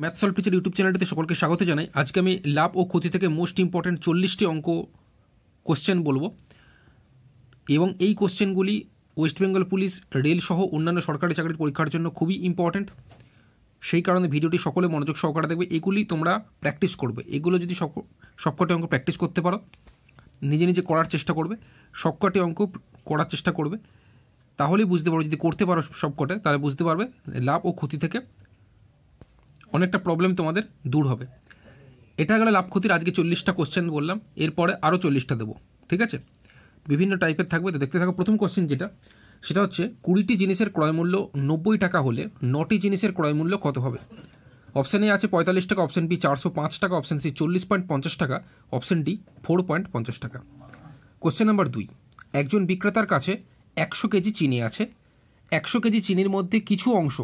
Math solve teacher YouTube চ্যানেলটিতে সকলকে স্বাগত জানাই। আজকে আমি লাভ ও ক্ষতি থেকে মোস্ট ইম্পর্ট্যান্ট 40টি অঙ্ক কোশ্চেন বলবো এবং এই কোশ্চেনগুলি ওয়েস্ট বেঙ্গল পুলিশ, রেল সহ অন্যান্য সরকারি চাকরির পরীক্ষার জন্য খুবই ইম্পর্ট্যান্ট। সেই কারণে ভিডিওটি সকলে মনোযোগ সহকারে দেখবে। এগুলি তোমরা প্র্যাকটিস করবে। এগুলো যদি সবকটি অঙ্ক প্র্যাকটিস করতে পারো, নিজে নিজে করার চেষ্টা করবে, সবকটি অঙ্ক করার চেষ্টা করবে, তাহলেই বুঝতে পারবে। যদি করতে পারো সবকটা, তাহলে বুঝতে পারবে লাভ ও ক্ষতি থেকে অনেকটা প্রবলেম তোমাদের দূর হবে। এটা গেলে লাভ ক্ষতির আজকে 40টা কোশ্চেন বললাম, এরপরে আরও 40টা দেবো, ঠিক আছে? বিভিন্ন টাইপের থাকবে, তো দেখতে থাকো। প্রথম কোশ্চেন সেটা হচ্ছে 20টি জিনিসের ক্রয়মূল্য 90 টাকা হলে 9টি জিনিসের ক্রয়মূল্য কত হবে? অপশান এ আছে 45 টাকা, অপশান বি 405 টাকা, অপশান সি 40.50 টাকা, অপশান ডি 4.50 টাকা। কোশ্চেন নাম্বার 2, একজন বিক্রেতার কাছে 100 কেজি চিনি আছে। 100 কেজি চিনির মধ্যে কিছু অংশ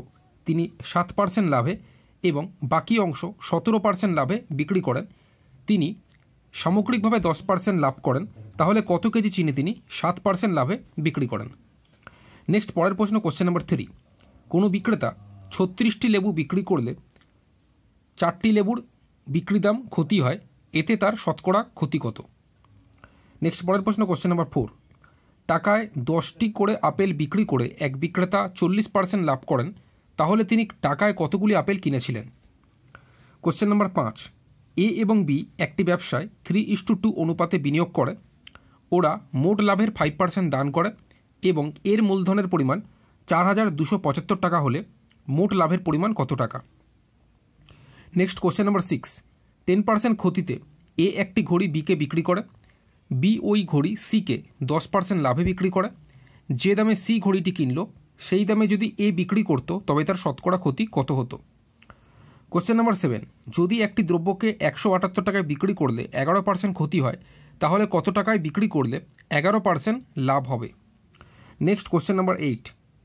তিনি 7% লাভে এবং বাকি অংশ 17% লাভে বিক্রি করেন। তিনি সামগ্রিকভাবে 10% লাভ করেন। তাহলে কত কেজি চিনি তিনি 7% লাভে বিক্রি করেন? নেক্সট, পরের প্রশ্ন, কোশ্চেন নাম্বার 3, কোনো বিক্রেতা 36টি লেবু বিক্রি করলে 4টি লেবুর বিক্রি দাম ক্ষতি হয়, এতে তার শতকরা ক্ষতি কত? নেক্সট, পরের প্রশ্ন, কোশ্চেন নাম্বার 4, টাকায় 10টি করে আপেল বিক্রি করে এক বিক্রেতা 40% লাভ করেন। তাহলে তিনি টাকায় কতগুলি আপেল কিনেছিলেন? কোশ্চেন নাম্বার 5, এ এবং বি একটি ব্যবসায় 3:2 অনুপাতে বিনিয়োগ করে। ওরা মোট লাভের 5% দান করে এবং এর মূলধনের পরিমাণ 4,275 টাকা হলে মোট লাভের পরিমাণ কত টাকা? নেক্সট, কোশ্চেন নাম্বার 6, 10% ক্ষতিতে এ একটি ঘড়ি বিকে বিক্রি করে। বি ওই ঘড়ি সিকে 10% লাভে বিক্রি করে। যে দামে সি ঘড়িটি কিনল সেই দামে যদি এ বিক্রি করত তবে তার শতকরা ক্ষতি কত হতো? কোশ্চেন নাম্বার 7, যদি একটি দ্রব্যকে 178 টাকায় বিক্রি করলে 11% ক্ষতি হয়, তাহলে কত টাকায় বিক্রি করলে 11% লাভ হবে? নেক্সট, কোশ্চেন নাম্বার 8,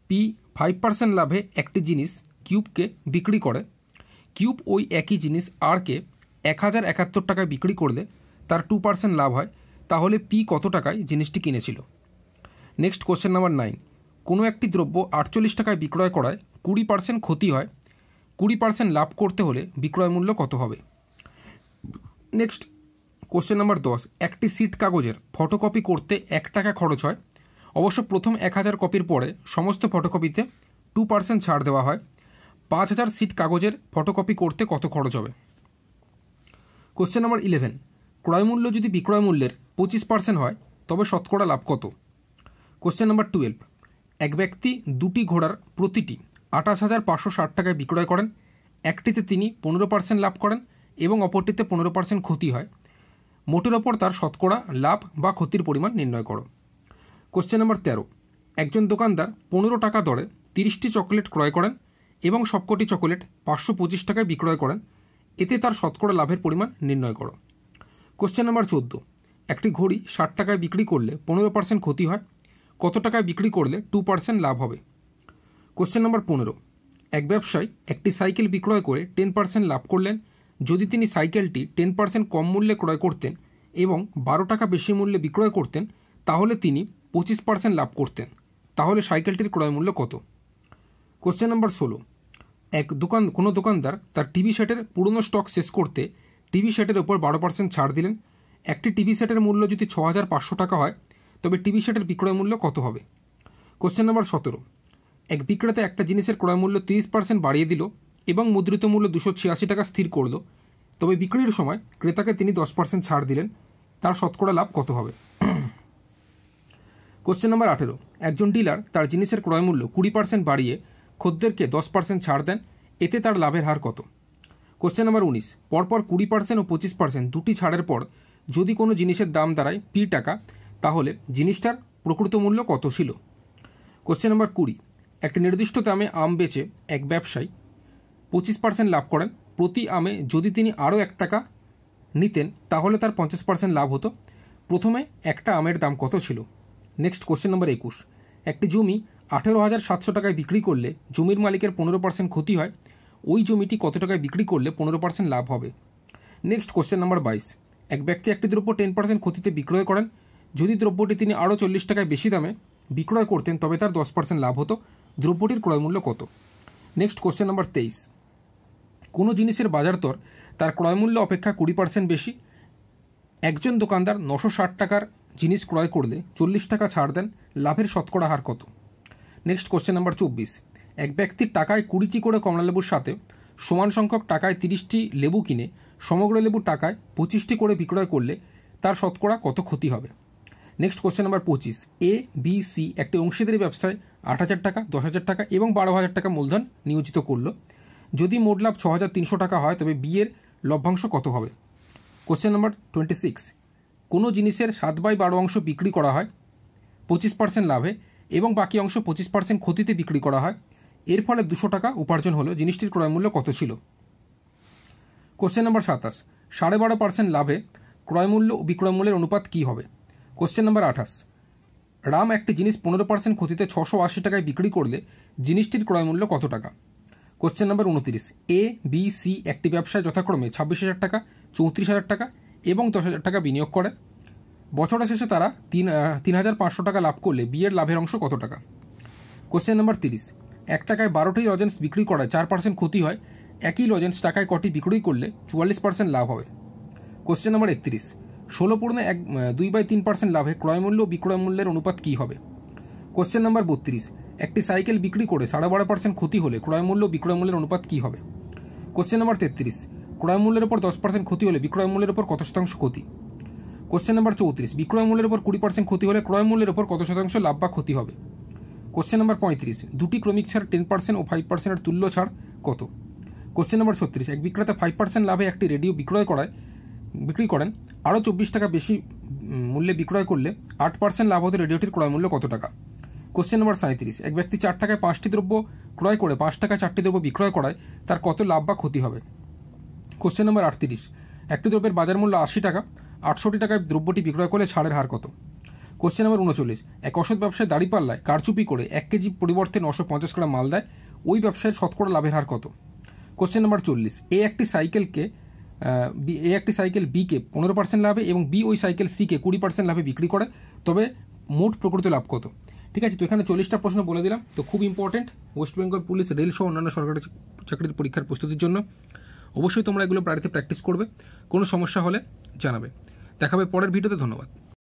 পি 5% লাভে একটি জিনিস কিউবকে বিক্রি করে। কিউব ওই একই জিনিস আরকে 1071 টাকায় বিক্রি করলে তার 2% লাভ হয়। তাহলে পি কত টাকায় জিনিসটি কিনেছিল? নেক্সট, কোশ্চেন নাম্বার 9, কোনো একটি দ্রব্য 48 টাকায় বিক্রয় করায় 20% ক্ষতি হয়। 20% লাভ করতে হলে বিক্রয় মূল্য কত হবে? নেক্সট, কোশ্চেন নাম্বার 10, একটি সিট কাগজের ফটোকপি করতে 1 টাকা খরচ হয়। অবশ্য প্রথম 1000 কপির পরে সমস্ত ফটোকপিতে 2% ছাড় দেওয়া হয়। 5000 সিট কাগজের ফটোকপি করতে কত খরচ হবে? কোশ্চেন নাম্বার 11, ক্রয়মূল্য যদি বিক্রয় মূল্যের 25% হয় তবে শতকরা লাভ কত? কোশ্চেন নাম্বার 12, এক ব্যক্তি 2টি ঘোড়ার প্রতিটি 28,560 টাকায় বিক্রয় করেন। একটিতে তিনি 15% লাভ করেন এবং অপরটিতে 15% ক্ষতি হয়। মোটের ওপর তার শতকরা লাভ বা ক্ষতির পরিমাণ নির্ণয় করো। কোশ্চেন নাম্বার 13, একজন দোকানদার 15 টাকা দরে 30টি চকোলেট ক্রয় করেন এবং সবকটি চকোলেট 525 টাকায় বিক্রয় করেন। এতে তার শতকরা লাভের পরিমাণ নির্ণয় করো। কোশ্চেন নাম্বার 14, একটি ঘড়ি 60 টাকায় বিক্রি করলে 15% ক্ষতি হয়। কত টাকায় বিক্রি করলে 2% লাভ হবে? কোশ্চেন নাম্বার 15, এক ব্যবসায়ী একটি সাইকেল বিক্রয় করে 10% লাভ করলেন। যদি তিনি সাইকেলটি 10% কম মূল্যে ক্রয় করতেন এবং 12 টাকা বেশি মূল্যে বিক্রয় করতেন, তাহলে তিনি 25% লাভ করতেন। তাহলে সাইকেলটির ক্রয় মূল্য কত? কোশ্চেন নাম্বার 16, কোনো দোকানদার তার টিভি সেটের পুরনো স্টক শেষ করতে টিভি সেটের ওপর 12% ছাড় দিলেন। একটি টিভি সেটের মূল্য যদি 6,500 টাকা হয় তবে টিভি সেটের বিক্রয় মূল্য কত হবে? কোশ্চেন নাম্বার 17, এক বিক্রেতা একটা জিনিসের ক্রয় মূল্য 30% বাড়িয়ে দিল এবং মুদ্রিত মূল্য 286 টাকা স্থির করল। তবে বিক্রির সময় ক্রেতাকে তিনি 10% ছাড় দিলেন। তার শতকরা লাভ কত হবে? কোশ্চেন নাম্বার 18, একজন ডিলার তার জিনিসের ক্রয় মূল্য 20% বাড়িয়ে খদ্দেরকে 10% ছাড় দেন। এতে তার লাভের হার কত? কোশ্চেন নাম্বার 19, পরপর 20% ও 25% দুটি ছাড়ের পর যদি কোনো জিনিসের দাম দাঁড়ায় পি টাকা, তাহলে জিনিসটার প্রকৃত মূল্য কত ছিল? কোশ্চেন নাম্বার 20, একটি নির্দিষ্ট দামে আম বেচে এক ব্যবসায়ী 25% লাভ করেন। প্রতি আমে যদি তিনি আরও 1 টাকা নিতেন তাহলে তার 50% লাভ হতো। প্রথমে একটা আমের দাম কত ছিল? নেক্সট, কোশ্চেন নাম্বার 21, একটি জমি 18,700 টাকায় বিক্রি করলে জমির মালিকের 15% ক্ষতি হয়। ওই জমিটি কত টাকায় বিক্রি করলে 15% লাভ হবে? নেক্সট, কোশ্চেন নাম্বার 22, এক ব্যক্তি একটি দ্রব্য 10% ক্ষতিতে বিক্রয় করেন। যদি দ্রব্যটি তিনি আরও 40 টাকায় বেশি দামে বিক্রয় করতেন তবে তার 10% লাভ হতো। দ্রব্যটির ক্রয় মূল্য কত? নেক্সট, কোশ্চেন নাম্বার 23, কোনো জিনিসের বাজার দর তার ক্রয়মূল্য অপেক্ষা 20% বেশি। একজন দোকানদার 960 টাকার জিনিস ক্রয় করলে 40 টাকা ছাড় দেন, লাভের শতকরা হার কত? Next question number 24। এক ব্যক্তির টাকায় 20টি করে কমলালেবুর সাথে সমান সংখ্যক টাকায় 30টি লেবু কিনে সমগ্র লেবুর টাকায় 25টি করে বিক্রয় করলে তার শতকরা কত ক্ষতি হবে? Next question number 25। A B C একটি অংশীদারি ব্যবসায় 8,000 টাকা, 10,000 টাকা এবং 12,000 টাকা মূলধন নিয়োজিত করলো। যদি মোট লাভ 6,300 টাকা হয় তবে বি এর লভ্যাংশ কত হবে? Question number 26। কোনো জিনিসের 7/12 অংশ বিক্রি করা হয় 25% লাভে এবং বাকি অংশ 25% ক্ষতিতে বিক্রি করা হয়। এর ফলে 200 টাকা উপার্জন হলো, জিনিসটির ক্রয়মূল্য কত ছিল? Question number 27। 12.5% লাভে ক্রয়মূল্য ও বিক্রয়মূল্যের অনুপাত কী হবে? Question number 28। রাম একটি জিনিস 15% ক্ষতিতে 680 টাকায় বিক্রি করলে জিনিসটির ক্রয়মূল্য কত টাকা? Question number 29। A B C একটি ব্যবসায় যথাক্রমে 26,000 টাকা, 34,000 টাকা এবং 10,000 টাকা বিনিয়োগ করে। বছরের শেষে তারা 3,500 টাকা লাভ করলে বি এর লাভের অংশ কত টাকা? Question number 30। 1 টাকায় 12টি লজেন্স বিক্রি করায় 4% ক্ষতি হয়, একই লজেন্স টাকায় কটি বিক্রি করলে 44% লাভ হবে? Question number 31। 2/3% লাভে ক্রয়মূল্য ও বিক্রয়মূল্যের অনুপাত কী হবে? Question number 32। একটি সাইকেল বিক্রি করে 12.5% ক্ষতি হলে ক্রয়মূল্য ও বিক্রয়মূল্যের অনুপাত কী হবে? Question number 33। ক্রয়মূল্যের উপর 10% ক্ষতি হলে বিক্রয়মূল্যের উপর কত শতাংশ ক্ষতি? Question number 34। বিক্রয়মূল্যের উপর 20% ক্ষতি হলে ক্রয়মূল্যের উপর কত শতাংশ লাভ বা ক্ষতি হবে? Question number 35। দুটি ক্রমিক ছাড় 10% ও 5% এর তুল্য ছাড় কত? Question number 36। এক বিক্রেতা 5% লাভে একটি রেডিও বিক্রি করেন, আরও 24 টাকা বেশি মূল্যে বিক্রয় করলে 8% লাভ হতে রেডিওটির ক্রয়মূল্য কত টাকা? Question number 37। এক ব্যক্তি 4 টাকায় 5টি দ্রব্য ক্রয় করে 5 টাকায় 4টি দ্রব্য বিক্রয় করায় তার কত লাভ বা ক্ষতি হবে? Question number 38। একটি দ্রব্যের বাজার মূল্য 80 টাকা, 68 টাকায় দ্রব্যটি বিক্রয় করলে ছাড়ের হার কত? Question number 39। এক অসৎ ব্যবসায়ী দাঁড়িপাল্লায় কারচুপি করে 1 কেজি পরিবর্তে 950 গ্রাম মাল দেয়, ওই ব্যবসায়ের শতকরা লাভের হার কত? Question number 40। এ একটি সাইকেল বিকে 15% লাভে এবং বি ওই সাইকেল সিকে 20% লাভে বিক্রি করে, তবে মোট প্রকৃত লাভ কত? ঠিক আছে, তো এখানে 40টা প্রশ্ন বলে দিলাম। তো খুব important West Bengal police, rail সহ অন্যান্য সরকারি চাকরির পরীক্ষার প্রস্তুতির জন্য। অবশ্যই তোমরা এগুলো বাড়িতে প্র্যাকটিস করবে, কোনো সমস্যা হলে জানাবে। দেখাবে পরের ভিডিওতে। ধন্যবাদ।